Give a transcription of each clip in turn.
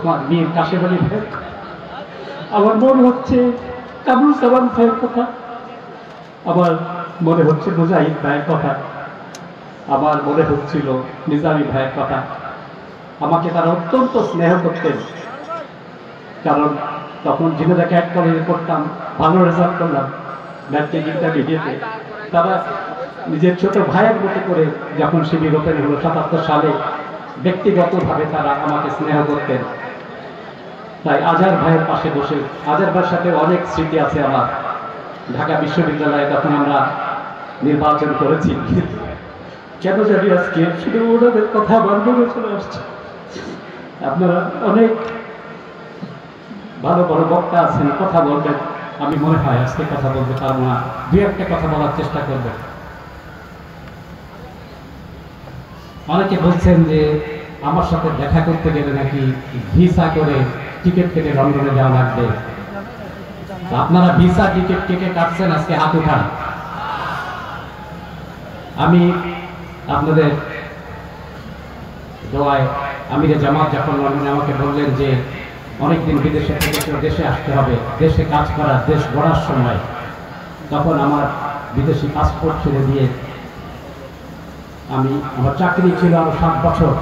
ওসমান মীর কাশেম আলী ভাই, আমার মনে হচ্ছে কামরুজ্জামান ভাইয়ের কথা, আমার মনে হচ্ছে মুজাহিদ ভাইয়ের কথা, আমার মনে হচ্ছিল নিজামী ভাইয়ের কথা। আমাকে তারা অত্যন্ত স্নেহ করতেন, কারণ তখন ঝিনাইদহ ক্যাট কলেজে পড়তাম, ভালো রেজাল্ট করলাম ম্যাট্রিক ইন্টারমিডিয়েটে। তারা নিজের ছোট ভাইয়ের মতো করে যখন শিবির ওপেন হলো ৭৭ সালে, ব্যক্তিগতভাবে তারা আমাকে স্নেহ করতেন। তাই আজহার ভাইয়ের পাশে বসে, আজহার ভাইয়ের সাথে অনেক স্মৃতি আছে আমার। ঢাকা বিশ্ববিদ্যালয়ে তখন আমরা নির্বাচন করেছি, কেন জানি আজকে শুধু ওনাদের কথা আমার মনে চলে আসছে। আপনারা অনেক ভালো বড় বক্তা আছেন, কথা বলবেন, আমি মনে হয় আজকে কথা বলতে পারবো না, দু একটা কথা বলার চেষ্টা করব। অনেকে বলছেন যে আমার সাথে দেখা করতে গেলে নাকি ভিসা করে টিকিট কেটে লন্ডনে যাওয়া লাগবে। আপনারা ভিসা টিকিট কেটে কাটছেন, আজকে হাত উঠান। আমি আপনাদের দোয়ায় আমিরে জামাত যখন লন্ডনে আমাকে বললেন যে অনেকদিন বিদেশে থেকে দেশে আসতে হবে, দেশে কাজ করার, দেশ গড়ার সময়, তখন আমার বিদেশি পাসপোর্ট ছেড়ে দিয়ে আমার চাকরি ছিল আরো 7 বছর,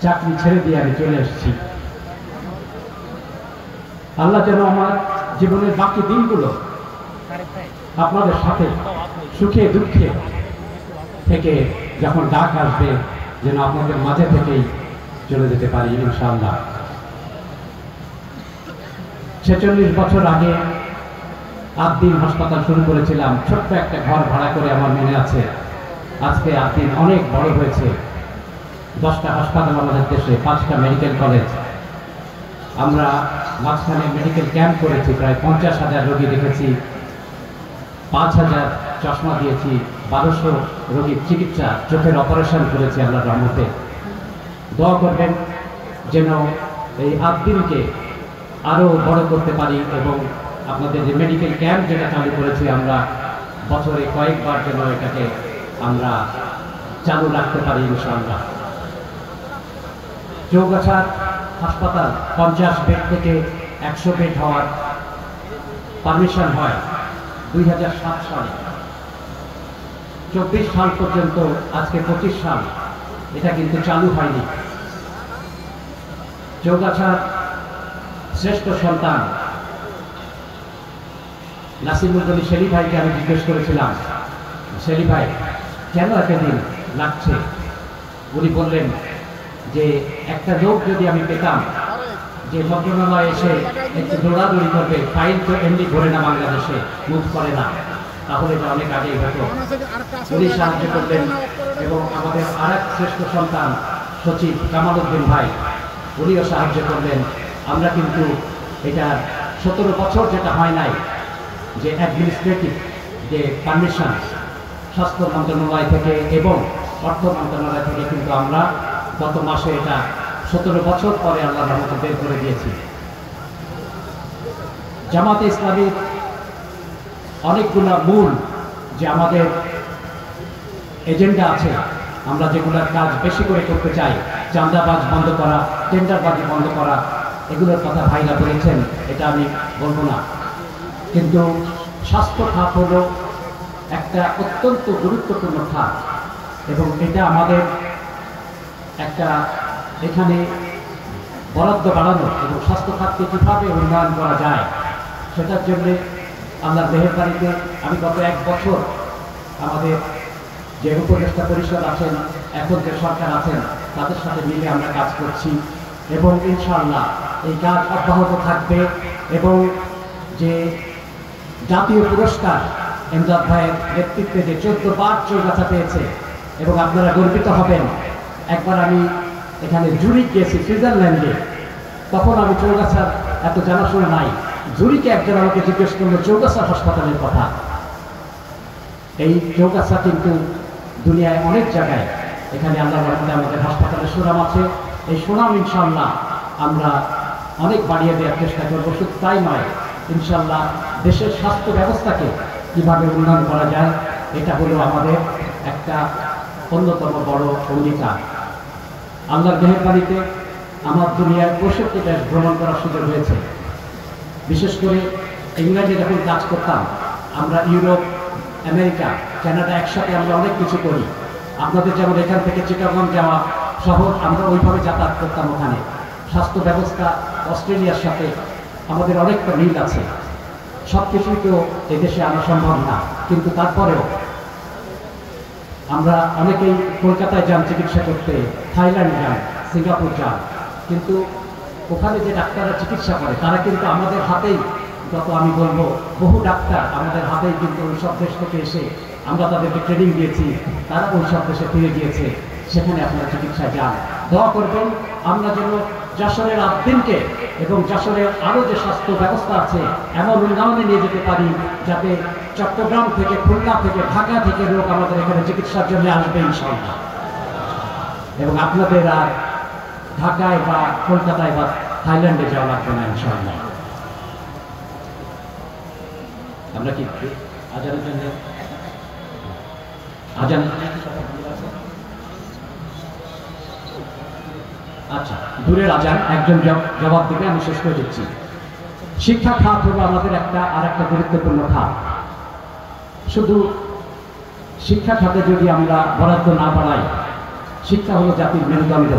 চাকরি ছেড়ে দিয়ে আমি চলে এসেছি। আল্লাহ যেন আমার জীবনের বাকি দিনগুলো আপনাদের সাথে সুখে দুঃখে থেকে যখন ডাক আসবে যেন আপনাদের মাঝে থেকেই চলে যেতে পারি ইনশাআল্লাহ। 46 বছর আগে আদ্দিন হাসপাতাল শুরু করেছিলাম, ছোট্ট একটা ঘর ভাড়া করে, আমার মনে আছে। আজকে আদ্দিন অনেক বড় হয়েছে, 10টা হাসপাতাল আমাদের দেশে, 5টা মেডিকেল কলেজ। আমরা মাঝখানে মেডিকেল ক্যাম্প করেছি, প্রায় 50,000 রোগী দেখেছি, 5,000 চশমা দিয়েছি, 1200 রোগীর চিকিৎসা, চোখের অপারেশন করেছি আল্লাহর রহমতে। দোয়া করবেন যেন এই আদ্দিনকে আরো বড় করতে পারি, এবং আপনাদের যে মেডিকেল ক্যাম্প যেটা চালু করেছি আমরা, বছরে কয়েকবার যেন এটাকে আমরা চালু রাখতে পারি ইনশাআল্লাহ। চৌগাছার হাসপাতাল 50 বেড থেকে 100 বেড হওয়ার পারমিশন হয় 2007 সালে। 24 সাল পর্যন্ত, আজকে 25 সাল, এটা কিন্তু চালু হয়নি। চৌগাছার শ্রেষ্ঠ সন্তান নাসিমুদ্দিন শেলি ভাইকে আমি জিজ্ঞেস করেছিলাম, শেলি ভাই কেন এতদিন লাগছে? উনি বললেন যে একটা লোক যদি আমি পেতাম যে মন্ত্রণালয়ে এসে একটু দৌড়াদৌড়ি করবে, ফাইল তো এমনি ধরে না, বাংলাদেশে মুভ করে না, তাহলে এটা অনেক আগেই হতো। উনি সাহায্য করলেন, এবং আমাদের আরেক শ্রেষ্ঠ সন্তান সচিব কামাল উদ্দিন ভাই, উনিও সাহায্য করলেন। আমরা কিন্তু এটা 17 বছর যেটা হয় নাই, যে অ্যাডমিনিস্ট্রেটিভ যে পারমিশন স্বাস্থ্য মন্ত্রণালয় থেকে এবং অর্থ মন্ত্রণালয় থেকে, কিন্তু আমরা গত মাসে এটা 17 বছর পরে আল্লাহর রহমতে বের করে দিয়েছি। জামাতে ইসলামীর অনেকগুলো মূল যে আমাদের এজেন্ডা আছে, আমরা যেগুলোর কাজ বেশি করে করতে চাই, চাঁদাবাজ বন্ধ করা, টেন্ডারবাজি বন্ধ করা, এগুলোর কথা ভাইরা বলেছেন, এটা আমি বলবো না। কিন্তু স্বাস্থ্য খাত হলো একটা অত্যন্ত গুরুত্বপূর্ণ খাত, এবং এটা আমাদের একটা এখানে বরাদ্দ বাড়ানো এবং স্বাস্থ্য খাতকে কীভাবে উন্নয়ন করা যায় সেটার জন্যে আল্লাহর মেহেরবাড়িতে আমি গত 1 বছর আমাদের যে উপদেষ্টা পরিষদ আছেন, এখন যে সরকার আছেন, তাদের সাথে মিলে আমরা কাজ করছি, এবং ইনশাআল্লাহ এই কাজ অব্যাহত থাকবে। এবং যে জাতীয় পুরস্কার এমদাদ ভাইয়ের নেতৃত্বে যে 14 বার চৌগাছা পেয়েছে, এবং আপনারা গর্বিত হবেন। একবার আমি এখানে জুরিক গেছি, সুইজারল্যান্ডে, তখন আমি চৌগাছার এত জানাশোনা নাই, জুরিকে একজন আমাকে জিজ্ঞেস করলো চৌগাছা হাসপাতালের কথা। এই চৌগাছা কিন্তু দুনিয়ায় অনেক জায়গায়, এখানে আল্লাহর রহমতে আমাদের হাসপাতালের সুনাম আছে। এই সুনাম ইনশাআল্লাহ আমরা অনেক বাড়িয়ে দেওয়ার চেষ্টা করবো। শুধু তাই নয়, ইনশাআল্লাহ দেশের স্বাস্থ্য ব্যবস্থাকে কীভাবে উন্নয়ন করা যায়, এটা হলো আমাদের একটা অন্যতম বড় অঙ্গীকার। আল্লাহর মেহেরবাড়িতে আমার দুনিয়ার 65 দেশ ভ্রমণ করার সুযোগ হয়েছে। বিশেষ করে ইংল্যান্ডে যখন কাজ করতাম, আমরা ইউরোপ, আমেরিকা, কানাডা একসাথে আমরা অনেক কিছু করি। আপনাদের যেমন এখান থেকে চিটাগং যাওয়া শহর, আমরা ওইভাবে যাতায়াত করতাম। ওখানে স্বাস্থ্য ব্যবস্থা অস্ট্রেলিয়ার সাথে আমাদের অনেকটা মিল আছে। সব কিছুই তো এদেশে আনা সম্ভব না, কিন্তু তারপরেও আমরা অনেকেই কলকাতায় যান চিকিৎসা করতে, থাইল্যান্ড যান, সিঙ্গাপুর যান, কিন্তু ওখানে যে ডাক্তাররা চিকিৎসা করে তারা কিন্তু আমাদের হাতেই, যত আমি বলবো বহু ডাক্তার আমাদের হাতেই কিন্তু ওই সব দেশ থেকে এসে আমরা তাদেরকে ট্রেনিং দিয়েছি, তারা ওই সব দেশে ফিরে গিয়েছে, সেখানে আপনারা চিকিৎসায় যান। দোয়া করবেন আমরা যেন যশোরের আদ্দিনকে এবং যশোরের আরও যে স্বাস্থ্য ব্যবস্থা আছে এমন উন্নয়নে নিয়ে যেতে পারি, যাতে চট্টগ্রাম থেকে, খুলনা থেকে, ঢাকা থেকে লোক আমাদের এখানে চিকিৎসার জন্য আসবে ইনশাআল্লাহ, এবং আপনাদের আর ঢাকায় বা কলকাতায় বা থাইল্যান্ডে যাওয়া লাগবে না ইনশাআল্লাহ। আমরা কি আজানের জন্য আজান? আচ্ছা, দূরের আজান, একজন জবাব দেবে, আমি শেষ করে দিচ্ছি। শিক্ষা খাত হলো আমাদের আর একটা গুরুত্বপূর্ণ খাত। শুধু শিক্ষা খাতে যদি আমরা বরাদ্দ না বাড়াই, শিক্ষা হলো জাতির মেরুদণ্ড,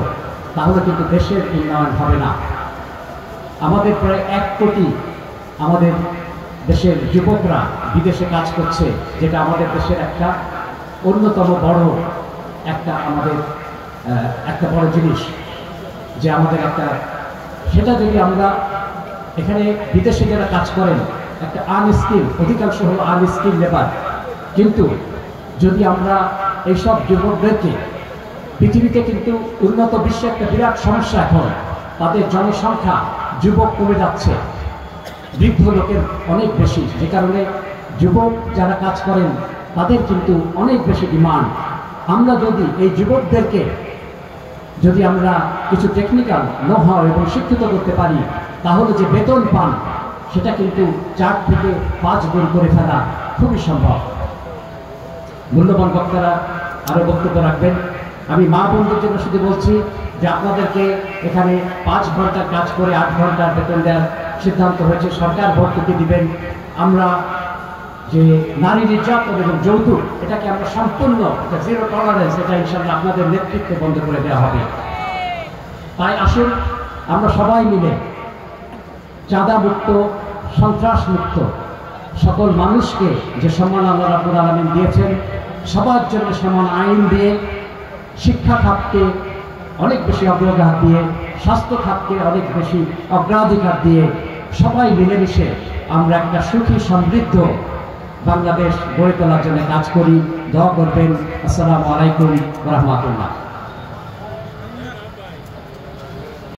তাহলে কিন্তু দেশের উন্নয়ন হবে না। আমাদের প্রায় 1 কোটি আমাদের দেশের যুবকরা বিদেশে কাজ করছে, যেটা আমাদের দেশের একটা অন্যতম বড় একটা বড় জিনিস, যে আমাদের সেটা যদি আমরা এখানে বিদেশে যারা কাজ করেন একটা আনস্কিল, অধিকাংশ হলো আনস্কিল লেবার, কিন্তু যদি আমরা এইসব যুবকদেরকে, পৃথিবীতে কিন্তু উন্নত বিশ্বে একটা বিরাট সমস্যা, এখন তাদের জনসংখ্যা যুবক কমে যাচ্ছে, বৃদ্ধ লোকের অনেক বেশি, যে কারণে যুবক যারা কাজ করেন তাদের কিন্তু অনেক বেশি ডিমান্ড। আমরা যদি এই যুবকদেরকে যদি আমরা কিছু টেকনিক্যাল know-how এবং শিক্ষিত করতে পারি, তাহলে যে বেতন পান সেটা কিন্তু 4 থেকে 5 গুণ করে ফেলা খুবই সম্ভব। মূল্যবান বক্তারা আরও বক্তব্য রাখবেন। আমি মা বোনদের জন্য শুধু বলছি যে আপনাদেরকে এখানে 5 ঘন্টার কাজ করে 8 ঘন্টার বেতন দেওয়ার সিদ্ধান্ত হয়েছে, সরকার ভর্তুকি দিবেন। আমরা যে নারী নির্যাতন এবং যৌতুক, এটাকে আমরা সম্পূর্ণ জিরো টলারেন্স, এটা ইনশাআল্লাহ আপনাদের নেতৃত্বে বন্ধ করে দেওয়া হবে। তাই আসুন আমরা সবাই মিলে চাঁদা মুক্ত, সন্ত্রাস মুক্ত, সকল মানুষকে যে সম্মান আল্লাহ রাব্বুল আলামিন দিয়েছেন, সবার জন্য সমান আইন দিয়ে, শিক্ষা খাতকে অনেক বেশি অগ্রাধিকার দিয়ে, স্বাস্থ্য খাতকে অনেক বেশি অগ্রাধিকার দিয়ে সবাই মিলেমিশে আমরা একটা সুখী সমৃদ্ধ বাংলাদেশ গড়ে তোলার জন্য কাজ করি। দোয়া করবেন। আসসালামু আলাইকুম ওয়া রাহমাতুল্লাহ।